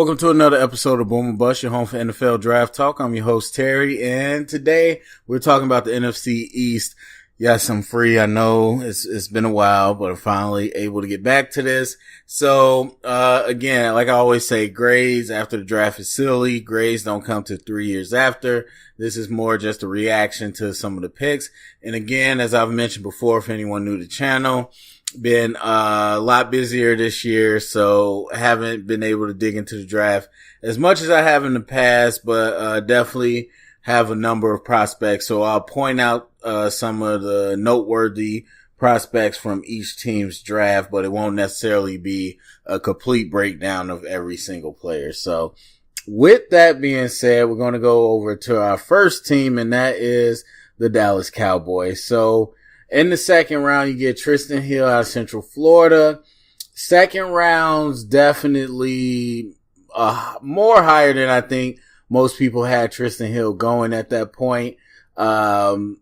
Welcome to another episode of Boom and Bust, your home for NFL Draft Talk. I'm your host, Terry, and today we're talking about the NFC East. Yes, I'm free. I know it's been a while, but I'm finally able to get back to this. So, again, like I always say, grades after the draft is silly. Grades don't come to 3 years after. This is more just a reaction to some of the picks. And again, as I've mentioned before, for anyone new to the channel, been a lot busier this year, so haven't been able to dig into the draft as much as I have in the past, but definitely have a number of prospects. So I'll point out some of the noteworthy prospects from each team's draft, but it won't necessarily be a complete breakdown of every single player. So with that being said, we're going to go over to our first team, and that is the Dallas Cowboys. So in the second round, you get Tristan Hill out of Central Florida. Second round's definitely more higher than I think most people had Tristan Hill going at that point. And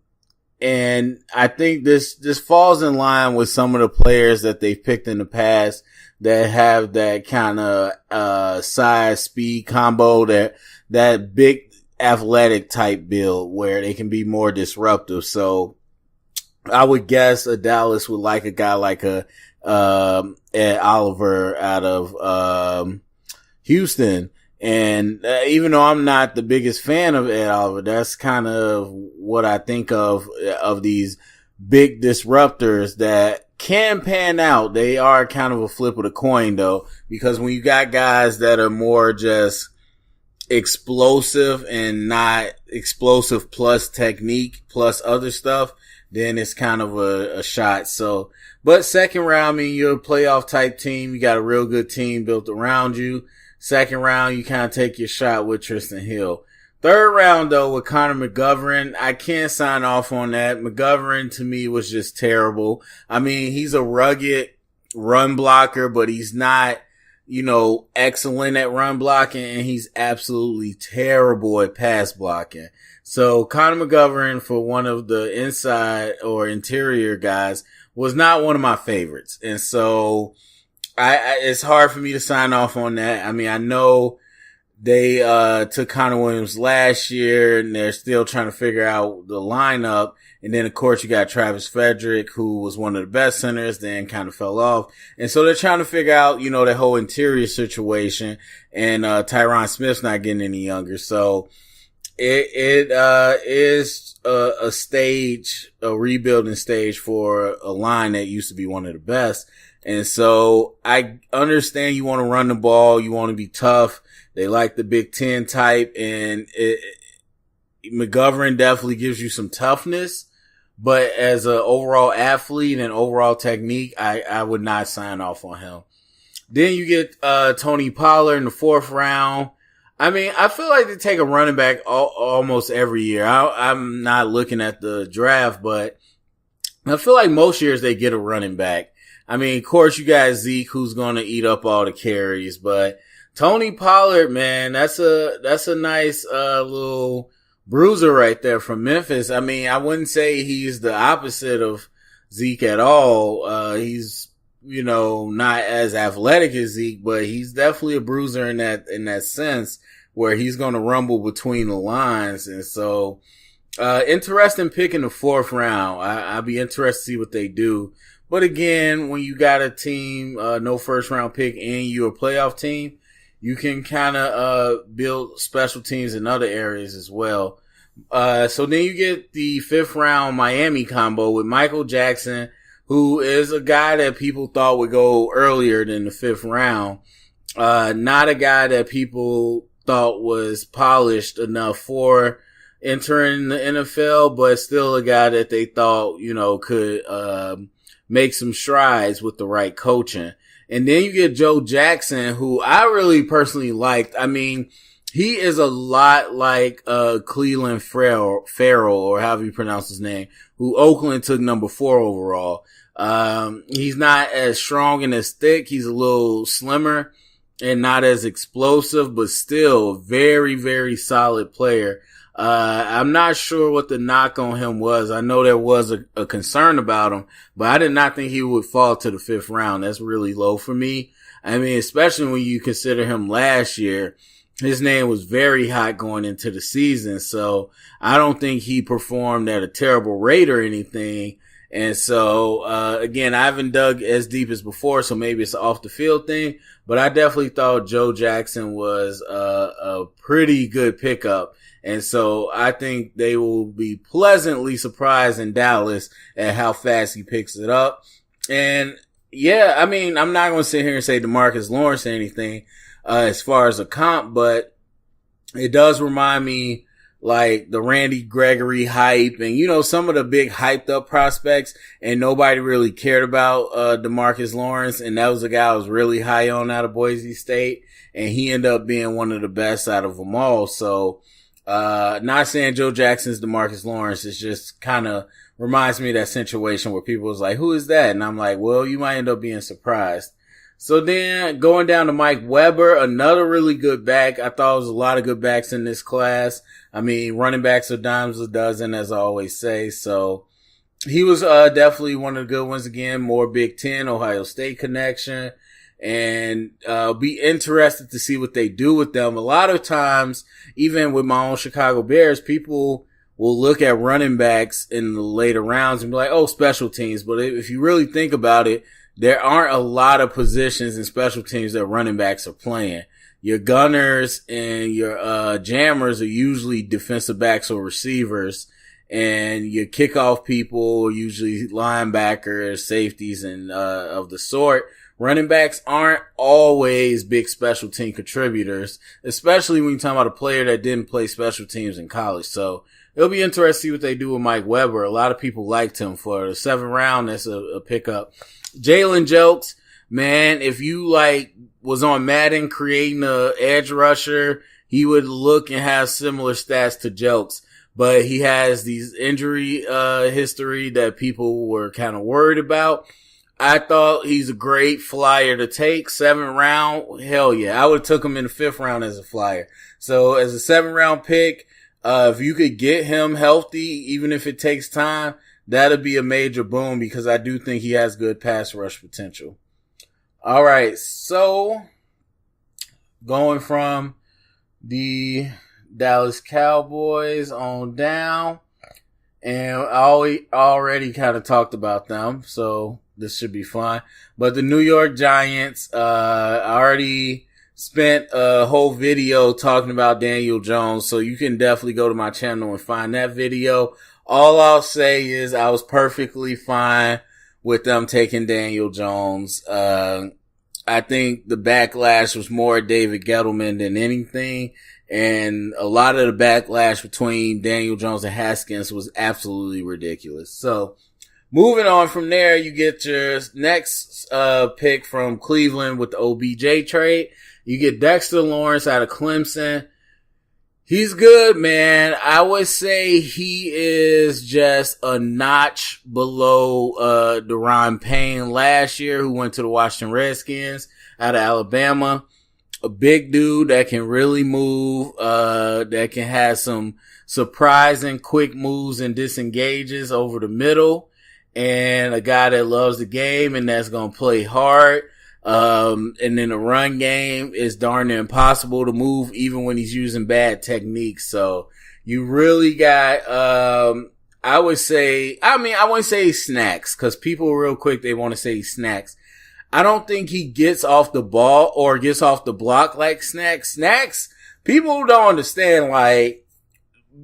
I think this falls in line with some of the players that they've picked in the past that have that kind of size speed combo, that big athletic type build where they can be more disruptive. So I would guess Dallas would like a guy like Ed Oliver out of Houston. And even though I'm not the biggest fan of Ed Oliver, that's kind of what I think of these big disruptors that can pan out. They are kind of a flip of the coin though, because when you got guys that are more just explosive and not explosive plus technique plus other stuff, then it's kind of a shot. So, but second round, I mean, you're a playoff type team. You got a real good team built around you. Second round, you kind of take your shot with Tristan Hill. Third round, though, with Connor McGovern, I can't sign off on that. McGovern, to me, was just terrible. I mean, he's a rugged run blocker, but he's not, excellent at run blocking, and he's absolutely terrible at pass blocking. So Connor McGovern, for one of the inside or interior guys, was not one of my favorites. And so it's hard for me to sign off on that. I mean, I know they took Connor Williams last year and they're still trying to figure out the lineup. And then, of course, you got Travis Frederick, who was one of the best centers, then kind of fell off. And so they're trying to figure out, that whole interior situation. And Tyron Smith's not getting any younger. So it is a rebuilding stage for a line that used to be one of the best. And so I understand you want to run the ball. You want to be tough. They like the Big Ten type, and McGovern definitely gives you some toughness, but as an overall athlete and overall technique, I would not sign off on him. Then you get Tony Pollard in the fourth round. I mean, I feel like they take a running back almost every year. I'm not looking at the draft, but I feel like most years they get a running back. I mean, of course, you got Zeke, who's going to eat up all the carries, but Tony Pollard, man, that's a nice little bruiser right there from Memphis. I mean, I wouldn't say he's the opposite of Zeke at all. He's not as athletic as Zeke, but he's definitely a bruiser in that sense where he's going to rumble between the lines. And so, interesting pick in the fourth round. I'll be interested to see what they do. But again, when you got a team, no first round pick and you're a playoff team, you can kind of, build special teams in other areas as well. So then you get the fifth round Miami combo with Michael Jackson, who is a guy that people thought would go earlier than the fifth round. Not a guy that people thought was polished enough for entering the NFL, but still a guy that they thought, could, make some strides with the right coaching. And then you get Joe Jackson, who I really personally liked. I mean, he is a lot like Cleveland Farrell, or however you pronounce his name, who Oakland took number 4 overall. He's not as strong and as thick. He's a little slimmer and not as explosive, but still a very, very solid player. I'm not sure what the knock on him was. I know there was a concern about him, but I did not think he would fall to the 5th round. That's really low for me. I mean, especially when you consider him last year, his name was very hot going into the season. So I don't think he performed at a terrible rate or anything. And so, again, I haven't dug as deep as before, so maybe it's an off the field thing, but I definitely thought Joe Jackson was a pretty good pickup. And so I think they will be pleasantly surprised in Dallas at how fast he picks it up. And yeah, I mean, I'm not going to sit here and say DeMarcus Lawrence or anything, as far as a comp, but it does remind me like the Randy Gregory hype and, you know, some of the big hyped up prospects, and nobody really cared about, DeMarcus Lawrence. And that was a guy I was really high on out of Boise State, and he ended up being one of the best out of them all. So, not saying Joe Jackson's DeMarcus Lawrence. It's just kind of reminds me of that situation where people was like, who is that? And I'm like, well, you might end up being surprised. So then going down to Mike Weber, another really good back. I thought there was a lot of good backs in this class. I mean, running backs are dimes a dozen, as I always say. So he was definitely one of the good ones again. More Big Ten, Ohio State connection. And be interested to see what they do with them. A lot of times, even with my own Chicago Bears, people will look at running backs in the later rounds and be like, oh, special teams. But if you really think about it, there aren't a lot of positions in special teams that running backs are playing. Your gunners and your jammers are usually defensive backs or receivers, and your kickoff people are usually linebackers, safeties, and of the sort. Running backs aren't always big special team contributors, especially when you're talking about a player that didn't play special teams in college. So it'll be interesting to see what they do with Mike Weber. A lot of people liked him for the 7th round. That's a pickup. Jalen Jelks, man, if you like was on Madden creating a edge rusher, he would look and have similar stats to Jelks, but he has these injury history that people were kind of worried about. I thought he's a great flyer to take. 7th round, hell yeah. I would have took him in the 5th round as a flyer. So as a 7th round pick, if you could get him healthy, even if it takes time, that'd be a major boom, because I do think he has good pass rush potential. All right. So going from the Dallas Cowboys on down, and I already kind of talked about them, so this should be fun. But the New York Giants, I already spent a whole video talking about Daniel Jones, so you can definitely go to my channel and find that video. All I'll say is I was perfectly fine with them taking Daniel Jones. I think the backlash was more David Gettleman than anything. And a lot of the backlash between Daniel Jones and Haskins was absolutely ridiculous. So moving on from there, you get your next pick from Cleveland with the OBJ trade. You get Dexter Lawrence out of Clemson. He's good, man. I would say he is just a notch below Daron Payne last year, who went to the Washington Redskins out of Alabama. A big dude that can really move, that can have some surprising quick moves and disengages over the middle, and a guy that loves the game and that's going to play hard. And then the run game is darn near impossible to move even when he's using bad techniques. So you really got, I wouldn't say he snacks, cause people real quick, they want to say he snacks. I don't think he gets off the ball or gets off the block like Snacks. Snacks, people don't understand, like,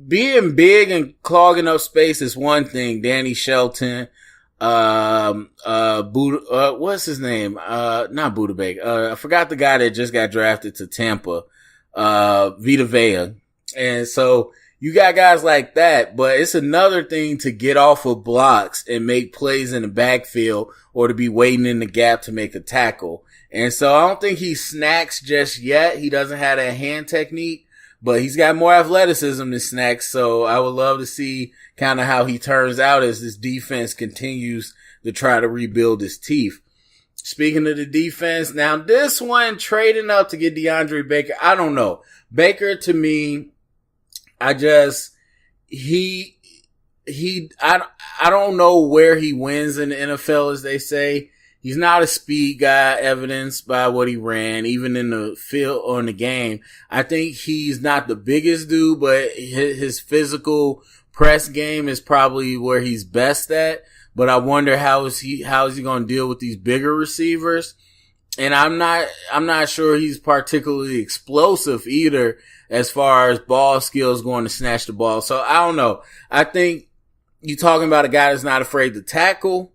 being big and clogging up space is one thing. Danny Shelton, what's his name? Not Buda Baker. I forgot the guy that just got drafted to Tampa, Vita Vea. And so you got guys like that, but it's another thing to get off of blocks and make plays in the backfield, or to be waiting in the gap to make a tackle. And so I don't think he snacks just yet. He doesn't have that hand technique, but he's got more athleticism than Snacks. So I would love to see kind of how he turns out as this defense continues to try to rebuild his teeth. Speaking of the defense, now this one, trading up to get DeAndre Baker, I don't know. Baker, to me, I don't know where he wins in the NFL, as they say. He's not a speed guy, evidenced by what he ran, even in the field or in the game. I think he's not the biggest dude, but his physical press game is probably where he's best at. But I wonder how is he going to deal with these bigger receivers? And I'm not sure he's particularly explosive either as far as ball skills going to snatch the ball. So I don't know. I think you're talking about a guy that's not afraid to tackle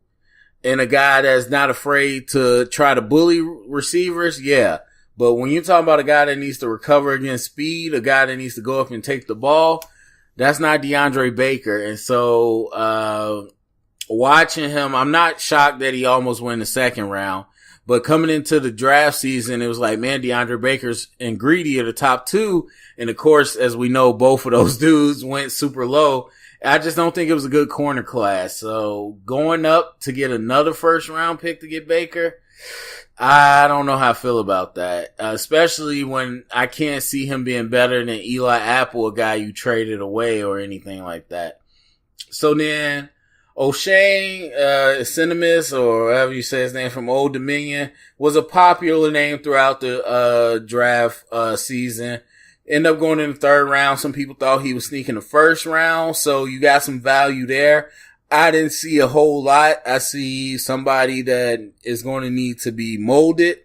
and a guy that's not afraid to try to bully receivers. Yeah. But when you're talking about a guy that needs to recover against speed, a guy that needs to go up and take the ball, that's not DeAndre Baker. And so, watching him, I'm not shocked that he almost went the second round. But coming into the draft season, it was like, man, DeAndre Baker's and Greedy are the top two. And of course, as we know, both of those dudes went super low. I just don't think it was a good corner class. So going up to get another first round pick to get Baker, I don't know how I feel about that. Especially when I can't see him being better than Eli Apple, a guy you traded away or anything like that. So then O'Shane, Cinemas, or however you say his name, from Old Dominion, was a popular name throughout the draft season. Ended up going in the third round. Some people thought he was sneaking the first round, so you got some value there. I didn't see a whole lot. I see somebody that is going to need to be molded.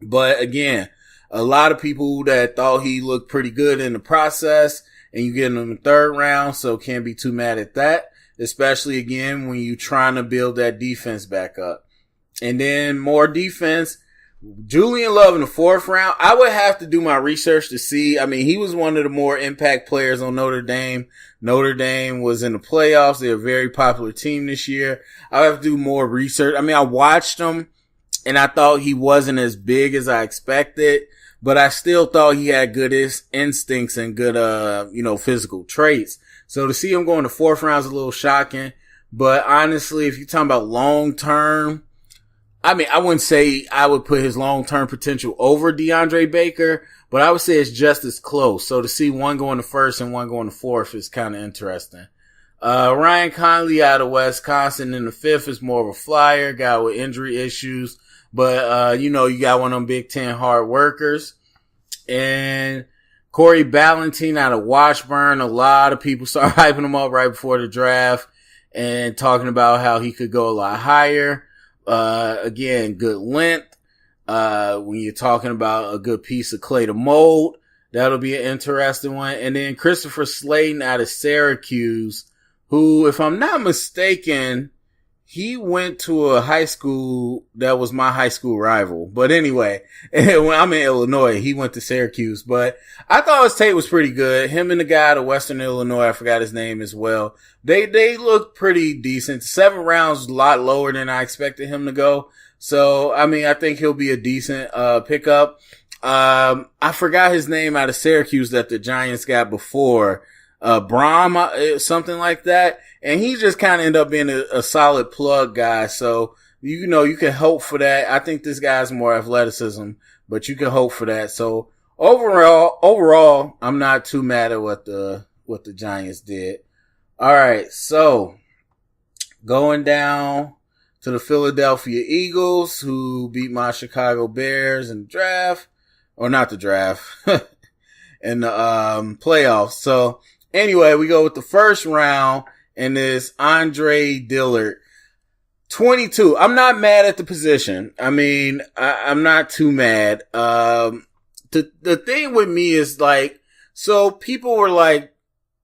But again, a lot of people that thought he looked pretty good in the process, and you get him in the third round, so can't be too mad at that. Especially again, when you're trying to build that defense back up. And then more defense. Julian Love in the fourth round. I would have to do my research to see. I mean, he was one of the more impact players on Notre Dame. Notre Dame was in the playoffs. They're a very popular team this year. I would have to do more research. I mean, I watched him and I thought he wasn't as big as I expected, but I still thought he had good instincts and good, physical traits. So to see him go in the fourth round is a little shocking. But honestly, if you're talking about long term, I mean, I wouldn't say I would put his long-term potential over DeAndre Baker, but I would say it's just as close. So to see one go in the first and one go in the fourth is kind of interesting. Ryan Conley out of Wisconsin in the fifth is more of a flyer, guy with injury issues, but, you got one of them Big Ten hard workers. And Corey Ballentine out of Washburn, a lot of people start hyping him up right before the draft and talking about how he could go a lot higher. Again, good length. When you're talking about a good piece of clay to mold, that'll be an interesting one. And then Christopher Slayton out of Syracuse, who, if I'm not mistaken, he went to a high school that was my high school rival. But anyway, when I'm in Illinois, he went to Syracuse. But I thought his tape was pretty good. Him and the guy out of Western Illinois, I forgot his name as well. They look pretty decent. 7 rounds, a lot lower than I expected him to go. So, I mean, I think he'll be a decent pickup. I forgot his name out of Syracuse that the Giants got before. Braum, something like that. And he just kind of ended up being a solid plug guy. So, you can hope for that. I think this guy's more athleticism, but you can hope for that. So overall, I'm not too mad at what the Giants did. All right. So going down to the Philadelphia Eagles, who beat my Chicago Bears in the draft, or not the draft, in the playoffs. So anyway, we go with the first round, and it's Andre Dillard, 22. I'm not mad at the position. I mean, I'm not too mad. The thing with me is like, so people were like,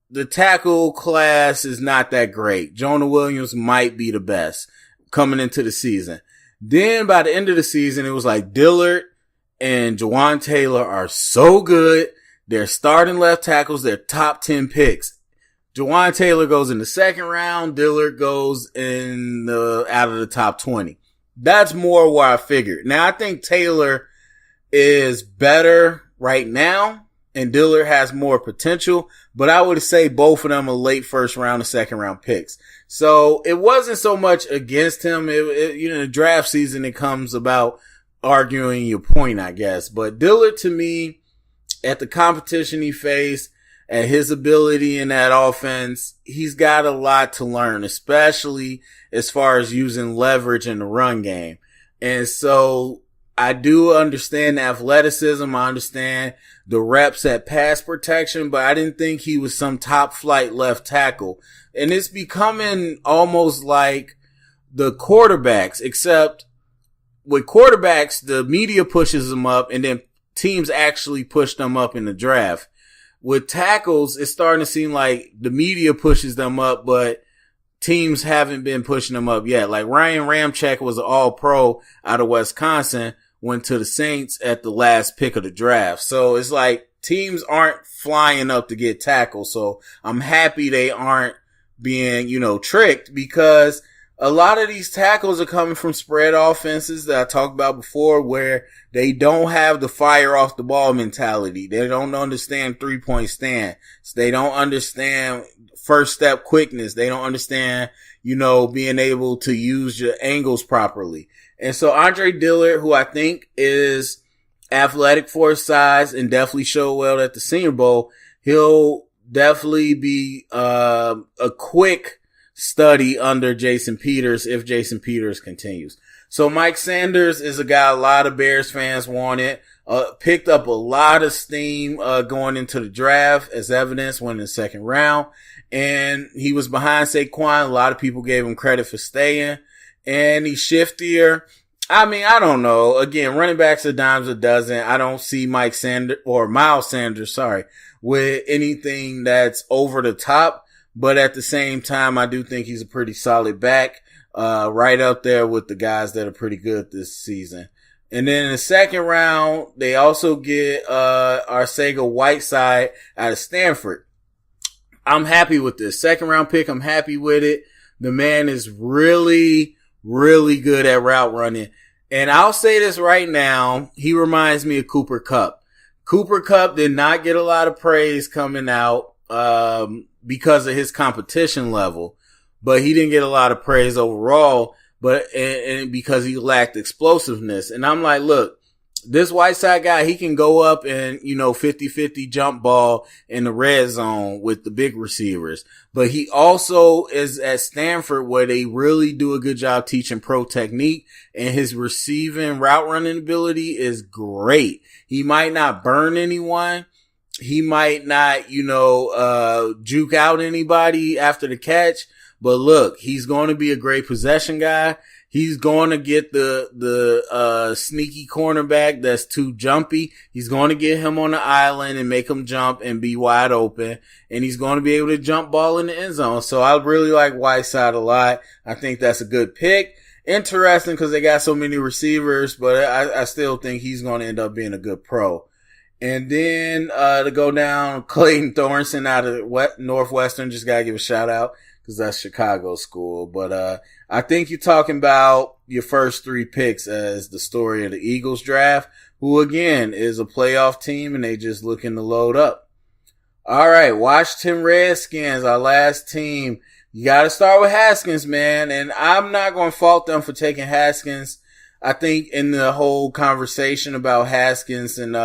the tackle class is not that great. Jonah Williams might be the best coming into the season. Then by the end of the season, it was like Dillard and Jawan Taylor are so good. They're starting left tackles. They're top 10 picks. Jawan Taylor goes in the second round. Dillard goes out of the top 20. That's more where I figured. Now, I think Taylor is better right now, and Dillard has more potential, but I would say both of them are late first round and second round picks. So it wasn't so much against him. The draft season, it comes about arguing your point, I guess. But Dillard, to me, at the competition he faced, at his ability in that offense, he's got a lot to learn, especially as far as using leverage in the run game. And so I do understand the athleticism. I understand the reps at pass protection, but I didn't think he was some top flight left tackle. And it's becoming almost like the quarterbacks, except with quarterbacks, the media pushes them up and then teams actually push them up in the draft. With tackles, it's starting to seem like the media pushes them up, but teams haven't been pushing them up yet. Like Ryan Ramczyk was an all-pro out of Wisconsin, went to the Saints at the last pick of the draft. So it's like teams aren't flying up to get tackles. So I'm happy they aren't being, tricked, because a lot of these tackles are coming from spread offenses that I talked about before, where they don't have the fire off the ball mentality. They don't understand 3-point stance. They don't understand first step quickness. They don't understand, being able to use your angles properly. And so Andre Dillard, who I think is athletic for his size and definitely showed well at the Senior Bowl, he'll definitely be a quick study under Jason Peters if Jason Peters continues. So Mike Sanders is a guy a lot of Bears fans wanted, picked up a lot of steam going into the draft, as evidence, went in the second round, and he was behind Saquon. A lot of people gave him credit for staying, and he's shiftier. I mean, I don't know. Again, running backs are dimes a dozen. I don't see Miles Sanders, with anything that's over the top. But at the same time, I do think he's a pretty solid back, right up there with the guys that are pretty good this season. And then in the second round, they also get, Arcega-Whiteside out of Stanford. I'm happy with this second round pick. I'm happy with it. The man is really, really good at route running. And I'll say this right now. He reminds me of Cooper Kupp. Cooper Kupp did not get a lot of praise coming out, because of his competition level, but he didn't get a lot of praise overall, and because he lacked explosiveness. And I'm like, look, this Whiteside guy, he can go up and, 50-50 jump ball in the red zone with the big receivers. But he also is at Stanford, where they really do a good job teaching pro technique, and his receiving route running ability is great. He might not burn anyone. He might not, juke out anybody after the catch, but look, he's going to be a great possession guy. He's going to get the sneaky cornerback that's too jumpy. He's going to get him on the island and make him jump and be wide open. And he's going to be able to jump ball in the end zone. So I really like Whiteside a lot. I think that's a good pick. Interesting because they got so many receivers, but I still think he's going to end up being a good pro. And then, to go down, Clayton Thornton out of Northwestern, just gotta give a shout out because that's Chicago school. But, I think you're talking about your first three picks as the story of the Eagles draft, who again is a playoff team and they just looking to load up. All right. Washington Redskins, our last team. You gotta start with Haskins, man. And I'm not going to fault them for taking Haskins. I think in the whole conversation about Haskins and,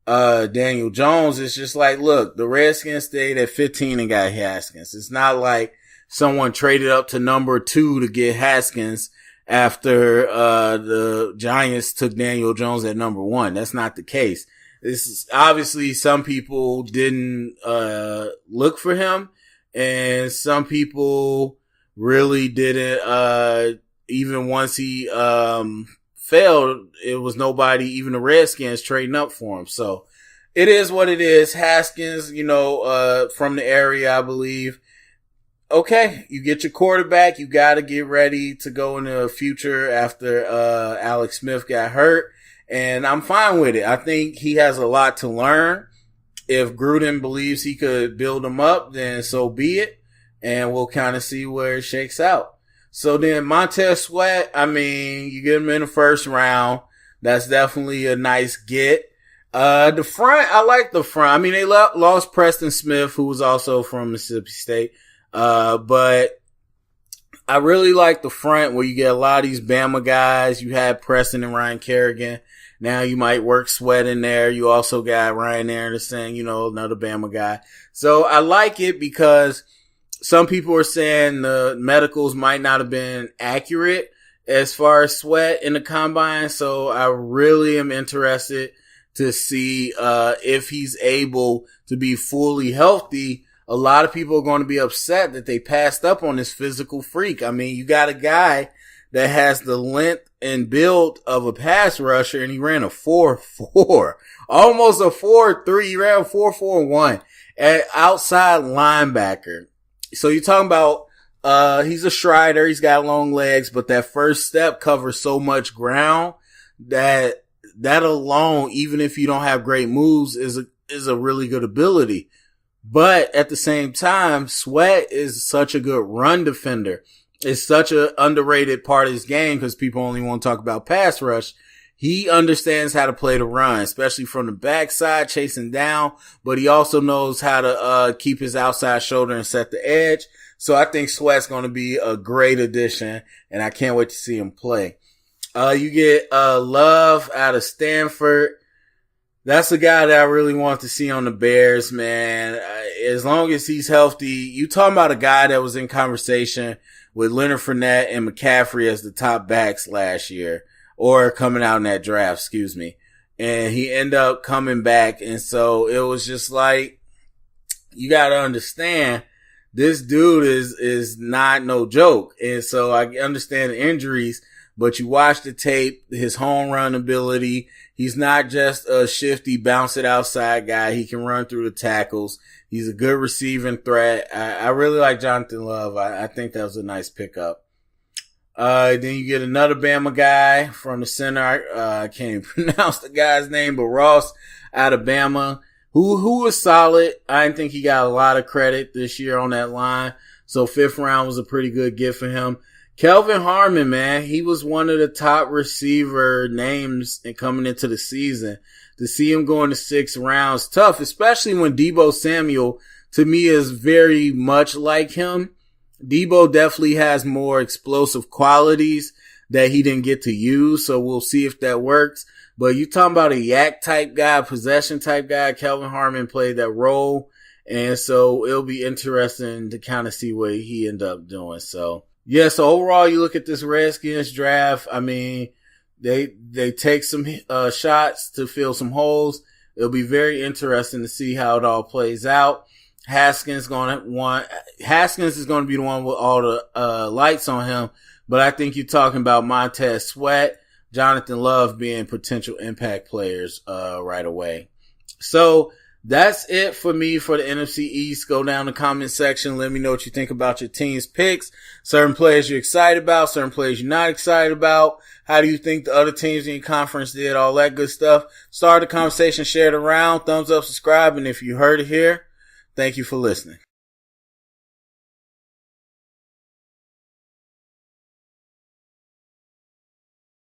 Daniel Jones, it's just like, look, the Redskins stayed at 15 and got Haskins. It's not like someone traded up to number 2 to get Haskins after, the Giants took Daniel Jones at number 1. That's not the case. This is obviously some people didn't, look for him, and some people really didn't, even once he, failed, it was nobody, even the Redskins, trading up for him. So it is what it is. Haskins, from the area, I believe. Okay, you get your quarterback. You got to get ready to go in the future after Alex Smith got hurt. And I'm fine with it. I think he has a lot to learn. If Gruden believes he could build him up, then so be it. And we'll kind of see where it shakes out. So then Montez Sweat, you get him in the first round. That's definitely a nice get. The front, I like the front. They lost Preston Smith, who was also from Mississippi State. But I really like the front where you get a lot of these Bama guys. You had Preston and Ryan Kerrigan. Now you might work Sweat in there. You also got Ryan Anderson, another Bama guy. So I like it because some people are saying the medicals might not have been accurate as far as Sweat in the combine. So I really am interested to see if he's able to be fully healthy. A lot of people are going to be upset that they passed up on this physical freak. I mean, you got a guy that has the length and build of a pass rusher, and he ran a 4.4, almost a 4.3. He ran a 4.41 at outside linebacker. So you're talking about he's a strider. He's got long legs, but that first step covers so much ground that alone, even if you don't have great moves, is a really good ability. But at the same time, Sweat is such a good run defender. It's such an underrated part of his game because people only want to talk about pass rush. He understands how to play the run, especially from the backside, chasing down, but he also knows how to keep his outside shoulder and set the edge. So I think Sweat's going to be a great addition, and I can't wait to see him play. You get Love out of Stanford. That's a guy that I really want to see on the Bears, man. As long as he's healthy, you talking about a guy that was in conversation with Leonard Fournette and McCaffrey as the top backs last year, or coming out in that draft, excuse me. And he ended up coming back. And so it was just like, you got to understand, this dude is not no joke. And so I understand the injuries, but you watch the tape, his home run ability. He's not just a shifty, bounce it outside guy. He can run through the tackles. He's a good receiving threat. I really like Jonathan Love. I think that was a nice pickup. Then you get another Bama guy from the center. I can't even pronounce the guy's name, but Ross out of Bama, who was solid. I didn't think he got a lot of credit this year on that line. So 5th round was a pretty good gift for him. Kelvin Harmon, man, he was one of the top receiver names coming into the season. To see him go into 6 rounds, tough, especially when Deebo Samuel, to me, is very much like him. Deebo definitely has more explosive qualities that he didn't get to use, so we'll see if that works. But you talking about a yak type guy, possession type guy, Kelvin Harmon played that role, and so it'll be interesting to kind of see what he ended up doing. So yeah, so overall, you look at this Redskins draft. I mean, they take some shots to fill some holes. It'll be very interesting to see how it all plays out. Haskins is going to be the one with all the lights on him, but I think you're talking about Montez Sweat, Jonathan Love being potential impact players right away. So that's it for me for the NFC East. Go down the comment section. Let me know what you think about your team's picks. Certain players you're excited about, certain players you're not excited about. How do you think the other teams in your conference did? All that good stuff. Start the conversation, share it around, thumbs up, subscribe, and if you heard it here, thank you for listening.